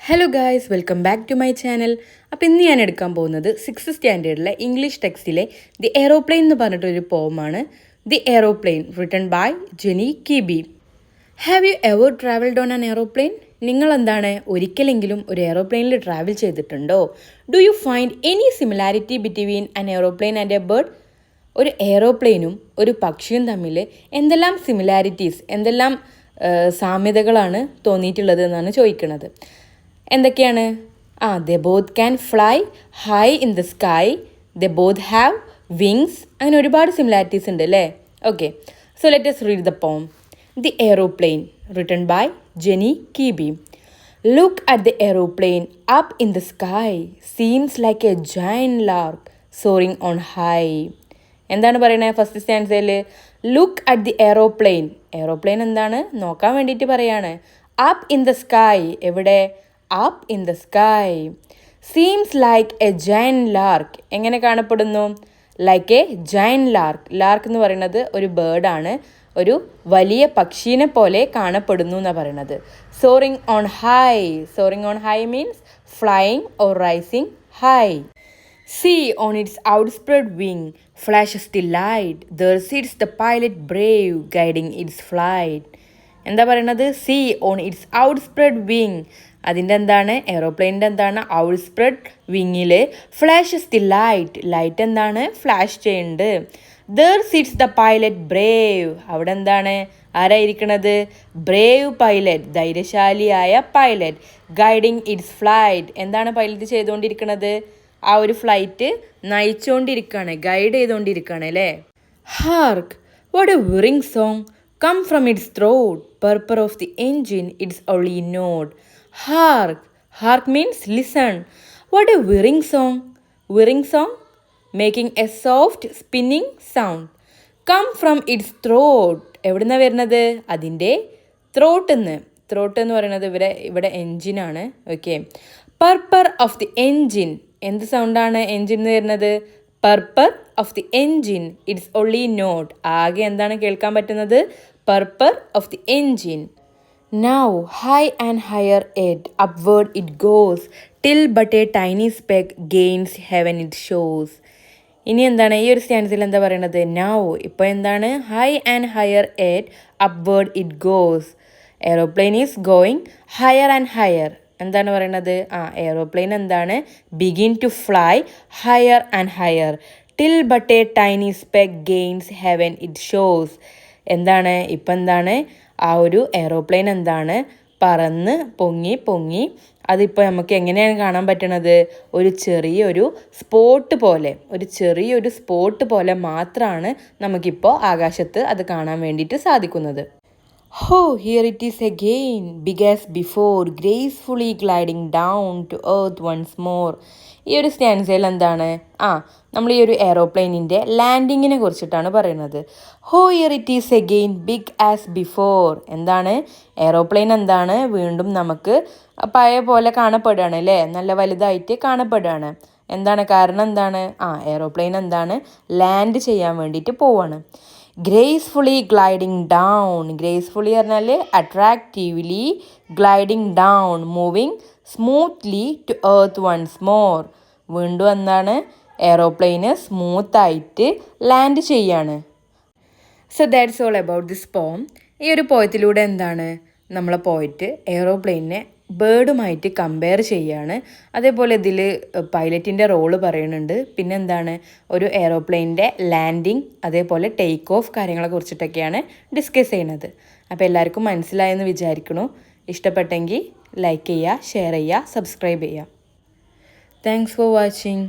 Hello guys, welcome back to my channel. അപ്പോൾ ഇന്ന് ഞാൻ എടുക്കാൻ പോകുന്നത് 6th സ്റ്റാൻഡേർഡിലെ ഇംഗ്ലീഷ് ടെക്സ്റ്റിലെ ദി എയ്റോപ്ലെയിൻ എന്ന് പറഞ്ഞിട്ടൊരു പോമാണ്. The aeroplane written by Jeannie Kirby. Have you ever travelled on an aeroplane? നിങ്ങൾ എന്താണ് ഒരിക്കലെങ്കിലും ഒരു എയ്റോപ്ലെയിനിൽ ട്രാവൽ ചെയ്തിട്ടുണ്ടോ? Do you find any similarity between an aeroplane and a bird? ഒരു എയ്റോപ്ലെയിനും ഒരു പക്ഷിയും തമ്മിൽ എന്തെല്ലാം സിമിലാരിറ്റീസ്, എന്തെല്ലാം സാമ്യതകളാണ് തോന്നിയിട്ടുള്ളത് എന്നാണ് ചോദിക്കുന്നത്. എന്തൊക്കെയാണ്? ദേ both can fly high in the sky, they both have wings. അങ്ങനെ ഒരുപാട് സിമിലാരിറ്റീസ് ഉണ്ട് അല്ലേ? Okay, so let us read the poem. The Aeroplane, written by Jenny Kebe. Look at the aeroplane up in the sky, seems like a giant lark soaring on high. എന്താണ് പറയുന്നത് first സ്റ്റാൻസയിൽ? Look at the aeroplane. Aeroplane എന്താണ് നോക്കാൻ വേണ്ടിയിട്ട് പറയാണ്. Up in the sky, എവിടെ? Up in the sky. Seems like a giant lark, എങ്ങനെ കാണപ്പെടുന്നു? Like a giant lark. Lark എന്ന് പറയുന്നത് ഒരു ബേർഡാണ്, ഒരു വലിയ പക്ഷീനെ പോലെ കാണപ്പെടുന്നു എന്നാണ് പറയുന്നത്. Soaring on high. Soaring on high means flying or rising high. See on its outspread wing flashes the light. There sits the pilot brave, guiding its flight. എന്താ പറയണത്? See on its outspread wing. അതിൻ്റെ എന്താണ്? എയ്റോപ്ലെയിനിൻ്റെ എന്താണ്? Outspread വിങ്ങിൽ flashes the light. Light എന്താണ്? Flash ചെയ്യുന്നുണ്ട്. There sits the pilot brave. അവിടെ എന്താണ്? ആരായിരിക്കണത്? ബ്രേവ് പൈലറ്റ്, ധൈര്യശാലിയായ പൈലറ്റ്. Guiding its flight. എന്താണ് പൈലറ്റ് ചെയ്തുകൊണ്ടിരിക്കുന്നത്? ആ ഒരു ഫ്ലൈറ്റ് നയിച്ചുകൊണ്ടിരിക്കുകയാണ്, ഗൈഡ് ചെയ്തുകൊണ്ടിരിക്കുകയാണ് അല്ലേ? Hark, what a whirring song come from its throat, purr of the engine its only note. Hark. Hark means listen. What a whirring song. Whirring song making a soft spinning sound. Come from its throat, എവിടെ നിന്നാണ് വരുന്നത്? അതിൻ്റെ throttle നിന്ന്. Throat എന്ന് പറയുന്നത് ഇവിടെ എൻജിനാണ്. Okay. Purr of the engine, എന്ത് സൗണ്ടാണ് എൻജിൻ എന്ന് വരുന്നത്? Purr of the engine its only note. ആകെ എന്താണ് കേൾക്കാൻ പറ്റുന്നത്? Purr of the engine. Now high and higher at upward it goes, till but a tiny speck gains heaven it shows. ഇനി എന്താണ് ഈ ഒരു സ്റ്റാൻസിൽ എന്താ പറയണത്? നൗ, ഇപ്പോൾ എന്താണ്? High and higher at upward it goes. Aeroplane is going higher and higher. എന്താണ് പറയണത്? എയ്റോപ്ലെയിൻ എന്താണ്? Begin to fly higher and higher, till but a tiny speck gains heaven it shows. എന്താണ് ഇപ്പം എന്താണ്? ആ ഒരു എയ്റോപ്ലെയിൻ എന്താണ്? പറന്ന് പൊങ്ങി പൊങ്ങി അതിപ്പോൾ നമുക്ക് എങ്ങനെയാണ് കാണാൻ പറ്റണത്? ഒരു ചെറിയൊരു സ്പോട്ട് പോലെ മാത്രമാണ് നമുക്കിപ്പോൾ ആകാശത്ത് അത് കാണാൻ വേണ്ടിയിട്ട് സാധിക്കുന്നത്. Oh, here it is again, big as before, gracefully gliding down to earth once more. ഈ ഒരു സ്റ്റാൻസയിൽ എന്താണ്? നമ്മൾ ഈ ഒരു എയ്റോപ്ലെയിനിൻ്റെ ലാൻഡിങ്ങിനെ കുറിച്ചിട്ടാണ് പറയുന്നത്. Ho here it is again big as before. എന്താണ്? എയ്റോപ്ലെയിൻ എന്താണ്? വീണ്ടും നമുക്ക് പഴയ പോലെ കാണപ്പെടുകയാണ് അല്ലേ? നല്ല വലുതായിട്ട് കാണപ്പെടുകയാണ്. എന്താണ് കാരണം? എന്താണ്? എയ്റോപ്ലെയിൻ എന്താണ്? ലാൻഡ് ചെയ്യാൻ വേണ്ടിയിട്ട് പോവാണ്. Gracefully gliding down. ഗ്രേസ്ഫുള്ളി പറഞ്ഞാൽ attractively, gliding down moving smoothly to earth once more. വീണ്ടും എന്താണ്? എയ്റോപ്ലെയിന് സ്മൂത്തായിട്ട് ലാൻഡ് ചെയ്യാണ്. So that's all about this poem. ഈ ഒരു പോയത്തിലൂടെ എന്താണ്? നമ്മളെ പോയിട്ട് എയ്റോപ്ലെയിനെ ബേർഡുമായിട്ട് കമ്പയർ ചെയ്യാണ്. അതേപോലെ ഇതിൽ പൈലറ്റിൻ്റെ റോള് പറയുന്നുണ്ട്. പിന്നെ എന്താണ്? ഒരു എയ്റോപ്ലെയിനിൻ്റെ ലാൻഡിങ്, അതേപോലെ ടേക്ക് ഓഫ് കാര്യങ്ങളെ കുറിച്ചിട്ടൊക്കെയാണ് ഡിസ്കസ് ചെയ്യുന്നത്. അപ്പോൾ എല്ലാവർക്കും മനസ്സിലായെന്ന് വിചാരിക്കണു. ഇഷ്ടപ്പെട്ടെങ്കിൽ ലൈക്ക് ചെയ്യുക, ഷെയർ ചെയ്യുക, സബ്സ്ക്രൈബ് ചെയ്യുക. Thanks for watching.